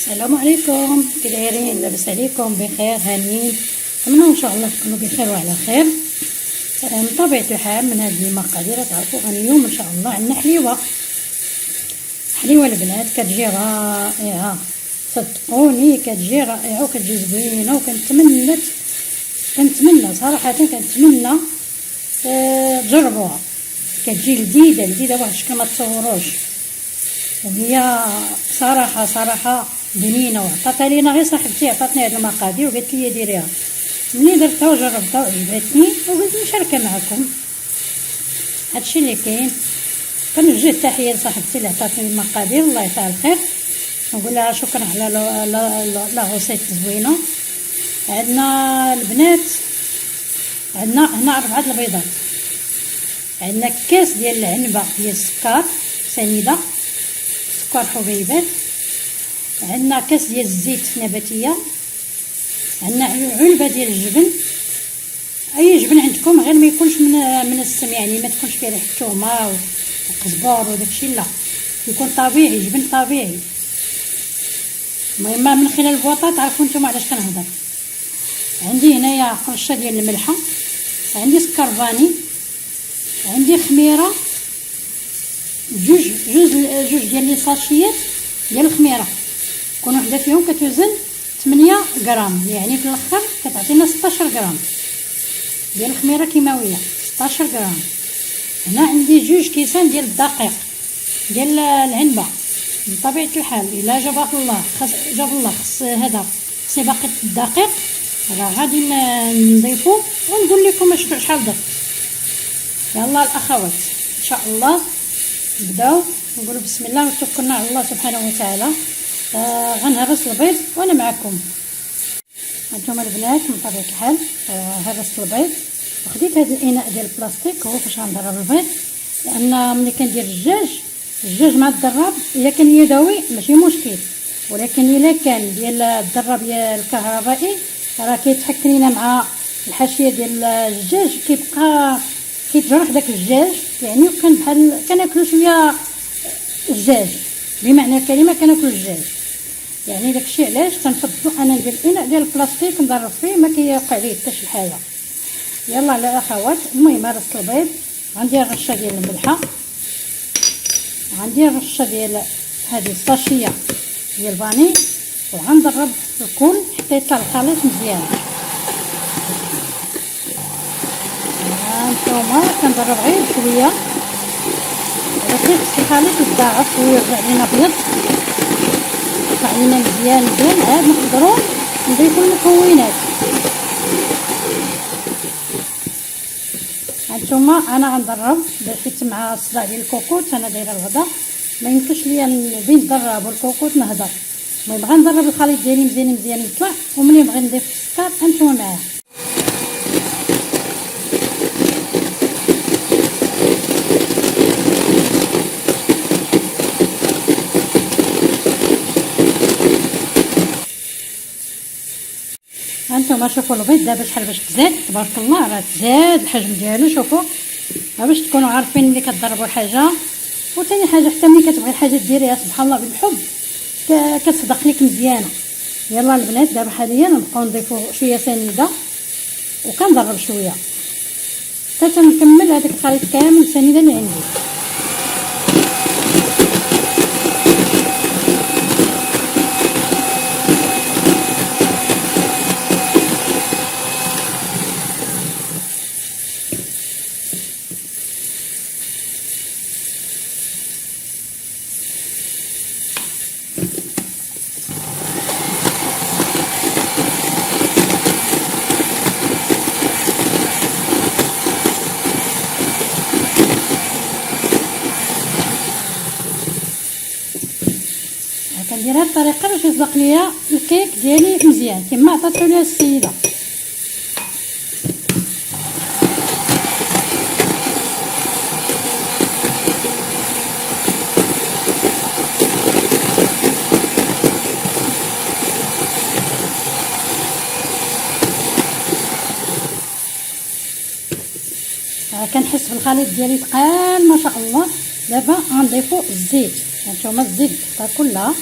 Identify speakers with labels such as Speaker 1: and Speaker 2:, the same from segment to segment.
Speaker 1: السلام عليكم، كي دايرين؟ لاباس عليكم؟ بخير هانيين؟ نتمنى ان شاء الله تكونوا بخير وعلى خير. من طبيعه الحال من هذه المقادير تعرفوا اليوم ان شاء الله عندنا حليوه البنات كتجي رائعه، صدقوني كتجي رائعه وكتجي زوينه، كنتمنى صراحه كنتمنى تجربوها. كتجي لذيذه واحد الشكل ما تصوروش، وهي صراحه بنينه. وعطاتها لينا غير صاحبتي، عطاتني هاد المقادير وقالت لي ديريها. ملي درتها وجربتها وعجبتني وقلت نشاركها معكم. هادشي اللي كاين. كنوجه التحيه لصاحبتي اللي عطاتني المقادير، الله يعطيها الخير، نقول لها شكرا على لا غوسيت زوينه. عندنا البنات، عندنا هنا 4 البيضات، عندنا كاس ديال العنبه ديال السكر سنيده، سكر حبيبات، عندنا كاس ديال الزيت نباتيه، عندنا علبه ديال الجبن، اي جبن عندكم غير ما يكونش من السم، يعني ما تكونش فيه ريحه الثومه والقزبر وداكشي، لا يكون طبيعي، جبن طبيعي. المهم من خلال البواطه تعرفوا نتوما علاش كنهضر. عندي هنايا قرشه ديال الملحه، عندي سكر فاني، عندي خميره جوج ديال لي ساشيات ديال الخميره، كل وحده فيهم كتوزن 8 غرام، يعني في الاخر كتعطينا 16 غرام ديال الخميره كيماويه، 16 غرام. هنا عندي 2 كيسان ديال الدقيق ديال العنبه. من طبيعه الحال الا جاب الله خص هذا باقي الدقيق، راه غادي نضيفو ونقول لكم شحال درت. يلا الاخوات ان شاء الله نبداو، نقولوا بسم الله وتوكلنا على الله سبحانه وتعالى. غنهرس البيض وانا معكم. هانتوما البنات من طبيعه الحال هرست البيض وخديت هذا الاناء ديال البلاستيك هو فاش غنضرب البيض، لان ملي كندير الدجاج مع الضراب الا كان يدوي ماشي مشكل، ولكن الا كان ديال الضراب ديال الكهربائي راه كيتحك لينا مع الحاشيه ديال الدجاج، كيبقى كيتجرح داك الدجاج، يعني كان بحال كناكلو شويه الدجاج، بمعنى الكلمه كناكلو الدجاج. يعني داكشي علاش تنفضل انا ندير الاناء ديال البلاستيك نضرب فيه، ما كيوقع ليه حتى شي حاجه. يلا على الاخوات، المهم هرست البيض، غندير رشه ديال الملحه، غندير رشه ديال هذه الساشيه ديال الفاني، وغنضرب الكل حتى يطلع الخليط مزيان. هانتوما كنضرب غير شويه، ولكن خص الخليط يتضاعف ويرجع لينا ابيض، يطلع لينا مزيان عاد نقدروا نضيفوا المكونات. هانتوما انا غنضرب حيت مع الصداع ديال الكوكوط انا دايره الغدا، ما يمكنش ليا بين الضراب والكوكوط نهضر. المهم غنضرب الخليط ديالي مزيان يطلع، وملي بغي نضيف السكر هانتوما معاه. هانتوما شوفوا البيض دابا شحال باش تزاد، تبارك الله راه تزاد الحجم ديالو. شوفوا باش تكونوا عارفين ملي كتضربوا الحاجه. وثاني حاجه حتى ملي كتبغي الحاجه ديريها سبحان الله بالحب كتصدق لك مزيانه. يلا البنات دابا حاليا نبقاو نضيفوا شويه سنيده وكنضرب شويه حتى نكمل هذاك الخليط كامل سنيده اللي عندي. كندير هاد الطريقه باش يصدق ليا الكيك ديالي مزيان كما عطاتو ليا السيده. كنحس بالخليط ديالي ثقال ما شاء الله. دابا غنضيفو الزيت، هانتوما الزيت كلها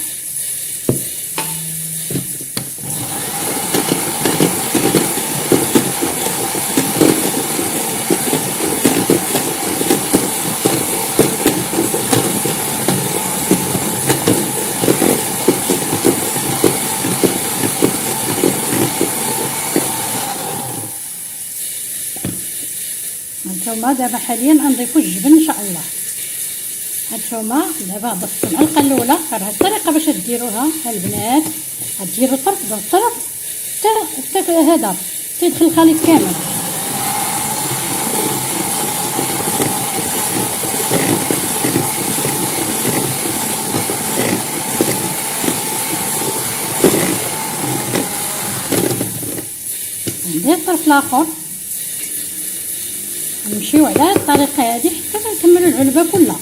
Speaker 1: هانتوما دابا حاليا غنضيفو الجبن ان شاء الله. هانتوما دابا ضفت المعلقه الاولى، راه الطريقه باش ديروها البنات، غديروا طرف بالطرف حتى هذا تيدخل الخليط كامل. ندير الطرف الاخر، نمشيو على الطريقه هذه حتى نكملوا العلبه كلها.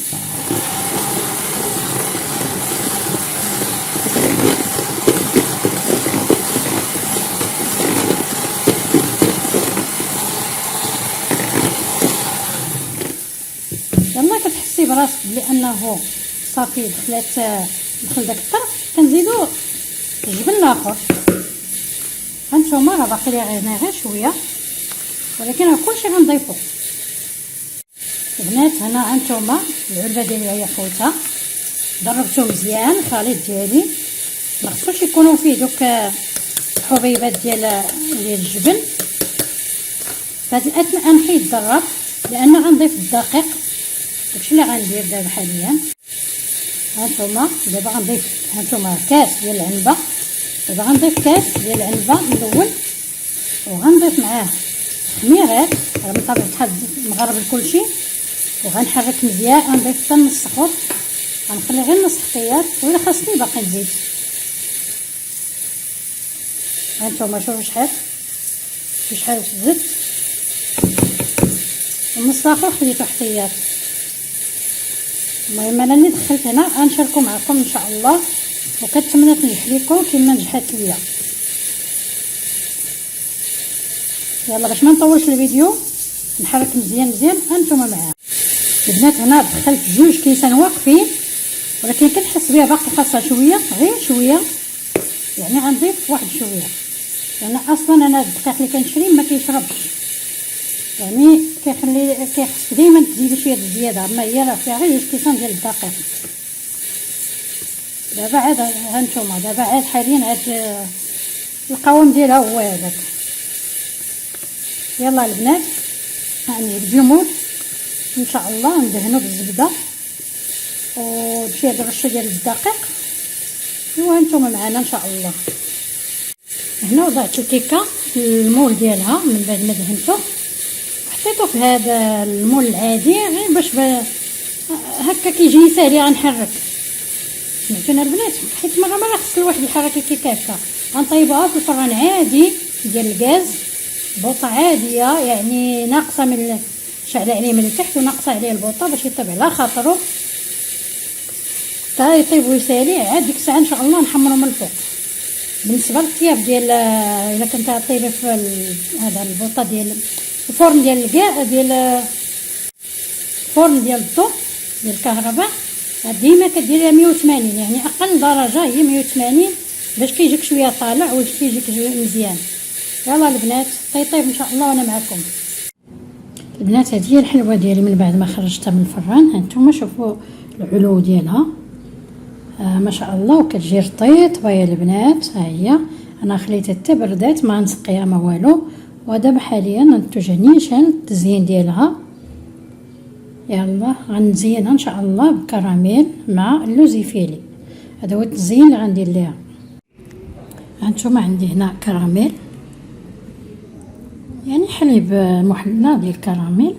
Speaker 1: يلا كتحسي براسك بانه صافي دخل داك الطرف، كنزيدو الجبن الاخر. هانتوما راه باقي لي غير شويه، ولكن راه كلشي غنضيفو. البنات هنا هانتوما العلبه ديالي هي خوتها، ضربته مزيان الخليط ديالي، ما خصوش يكونوا فيه دوك الحبيبات ديال الجبن. فهاد الاثناء نحيد الضرب لان غنضيف الدقيق، داكشي اللي غندير دابا حاليا. هانتوما دابا غنضيف كاس ديال العنبه، دابا غنضيف كاس ديال العنبه الاول، وغنضيف معاه خميرات من طبيعه الحال مغربل كلشي، وغنحرك مزيان. غنضيف حتى نص خبز، غنخلي غير نص حطيات، ولا خاصني باقي نزيد. هانتوما شوفوا شحال زدت، النص الاخر خليته حطيات. المهم انا اللي دخلت هنا غنشاركو معكم ان شاء الله، وكنتمنى تنجح لكم كما نجحت ليا. يلا باش ما نطولش الفيديو نحرك مزيان هانتوما معايا. البنات هنا دخلت 2 كيسان واقفين، ولكن كنحس بها باقي خاصها شويه، غير شويه، يعني غنضيف واحد شويه، لان اصلا انا الدقيق اللي كنشري ما كيشربش، يعني كيخص ديما تزيدي شويه زياده، اما هي راه فيها غير 2 كيسان ديال الدقيق. دابا عاد هانتوما دابا عاد حاليا عاد القوام ديالها هو هذاك. يلا البنات غنجيب الجمول ان شاء الله ندهنو بالزبده وبشي رشه ديال الدقيق، وهانتوما معنا ان شاء الله. هنا وضعت الكيكه في المول ديالها من بعد ما دهنته، حطيته في هذا المول العادي غير باش هكا كيجي ساهل. غنحرك سمعتونا البنات، حيت مره خص الواحد يحرك الكيكه هكا. غنطيبوها في الفران عادي ديال الغاز، بوطه عاديه يعني ناقصه من شعله عليه من التحت وناقصه عليه البوطه باش يطيب على خاطرو حتى يطيب ويسالي. عاد ديك الساعه ان شاء الله نحمرو من الفوق. بالنسبه للطياب ديال الا كنت طيبه في هذا البوطه ديال الفرن ديال الفرن ديال الضوء ديال الكهرباء، ديما كديريها 180، يعني اقل درجه هي 180 باش كيجيك شويه طالع وكيجيك مزيان. يلا البنات طيب ان شاء الله وانا معكم. البنات هذه هي الحلوه ديالي من بعد ما خرجتها من الفران. هانتوما شوفوا العلو ديالها ما شاء الله، وكتجي رطيطه يا البنات. ها هي انا خليتها حتى بردات ما نسقيها ما والو، ودابا حاليا ننتج نيشان التزيين ديالها. يلا غنزينها ان شاء الله بكراميل مع اللوزيفيلي، هذا هو التزيين اللي غندير ليها. هانتوما عندي هنا كراميل، يعني حليب محلى ديال الكراميل.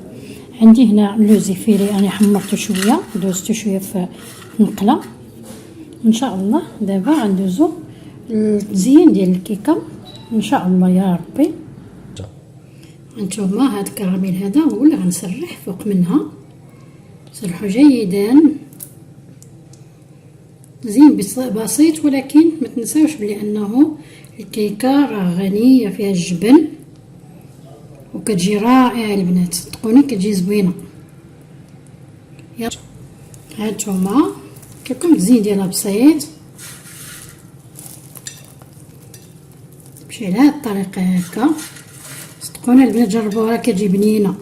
Speaker 1: عندي هنا اللوزيفيلي انا حمرته شويه، دوزته شويه في نقله. ان شاء الله دابا غندوزو التزيين ديال الكيكه ان شاء الله يا ربي. هانتوما هاد الكراميل هذا هو اللي غنسرح فوق منها، سرحوا جيدا، زين بسيط، ولكن ما تنساوش بلي انه الكيكه راه غنيه فيها الجبن وكتجي رائعه البنات، صدقوني كتجي زوينه. هانتوما كيفكم التزيين ديالها بسيط، تمشي على هاد الطريقه هكا. صدقوني البنات جربوها كتجي بنينه.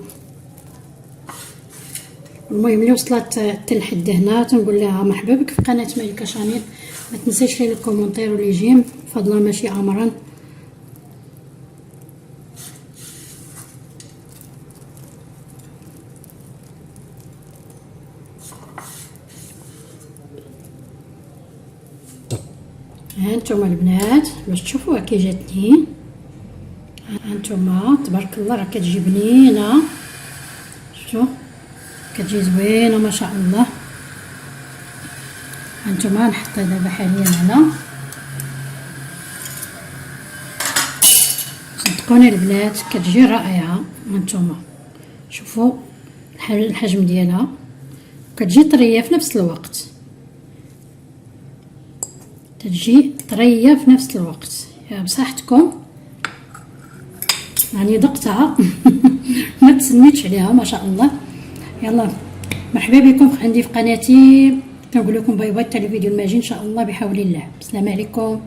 Speaker 1: المهم اللي وصلت حتى لحد هنا تنقول لها مرحبا بك في قناه ملكه شانيل. ما تنسيش لي الكومونتير ولي جيم، فضلا ماشي امرا. هانتوما البنات باش تشوفوها كي جاتني. هانتوما تبارك الله راه كتجي بنينه، شفتوا كتجي زوينه ما شاء الله. هانتوما نحطها دابا حاليا هنا. صدقوني البنات كتجي رائعه. هانتوما شوفوا الحجم ديالها، كتجي طريه في نفس الوقت، تجي طريه في نفس الوقت. يا بصحتكم يعني دقتها ما تسميتش عليها ما شاء الله. يلا مرحبا بكم عندي في قناتي، كنقول لكم باي باي حتى الفيديو الماجي ان شاء الله بحول الله. السلام عليكم.